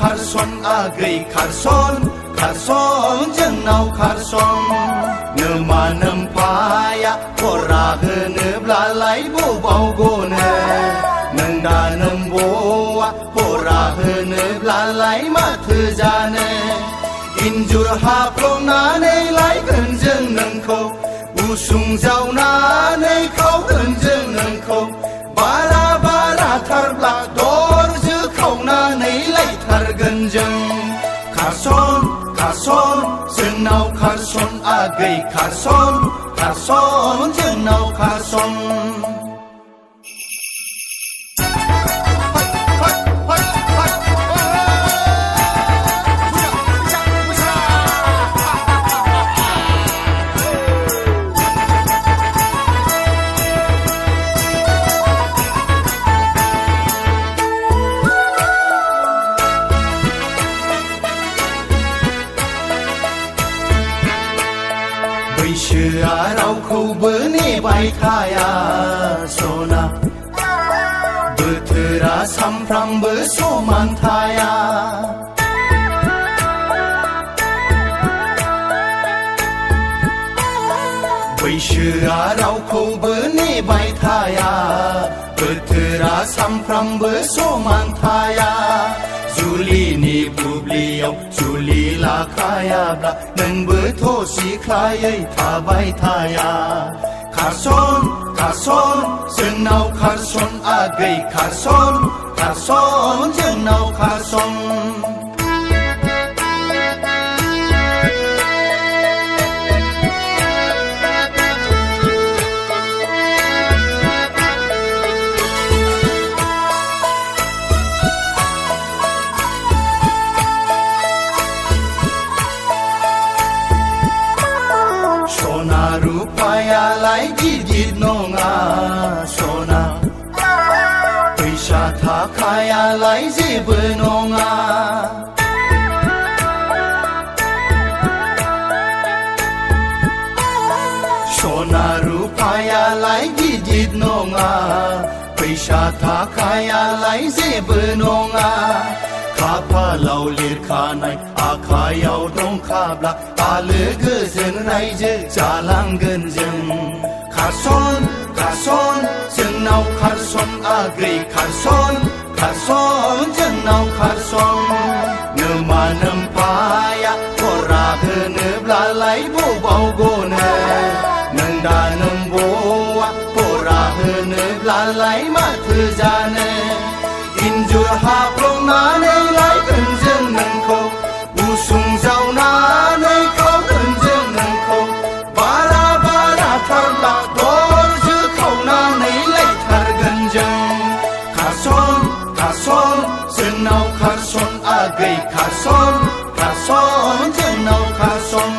खारसन आगै खारसन जोंनाव खारसन नोमा नोमफाया फरा होनोब्लालाय बबाव गनो नों दा नोमब'आ फरा होनोब्लालाय माथो जानो इन्जुर हाफ्लंनानै लायगोन जों नोंखौ उसुं जावनानै खावगोन जों नोंखौ बाराथारब्ला दरजो खावनानै लायथारगोन जों खारसन जोंनाव खारसन आगै खारसन जोंनाव खारसन बैसोआ रावखौबो नेबाय थाया सना बोथोरा सामफ्रामबो समान थाया बैसोआ रावखौबो नेबाय थाया बोथोरा सामफ्रामबो समान थाया जुलिनि बुब्लियाव जुलि लाखायाब्ला नोंबोथ' सिख्लायै थाबाय थाया खारसन जोंनाव खारसन आगै खारसन जोंनाव खारसन सना रुपायालाय गिदिर नङा सना फैसा थाखायालाय जेबो नङा सना रुपायालाय गिदिर नङा फैसा थाखायालाय जेबो नङा खाफालाव लिरखानाय आखायाव दंखाब्ला आलो गोजोन रायजो जालांगोन जों खारसन जोंनाव खारसन आगै खारसन जोंनाव खारसन नोमा नोमफाया फरा होनोब्लालाय बबाव गनो नों दा नोमब'आ फरा होनोब्लालाय माथो जानो इन्जुर हाफ्लंनानै लायगोन जों नोंखौ उसुं जावनानै खावगोन जों नोंखौ बाराथारब्ला दरजो खावनानै लायथारगोन जों खारसन जोंनाव खारसन आगै खारसन जोंनाव खारसन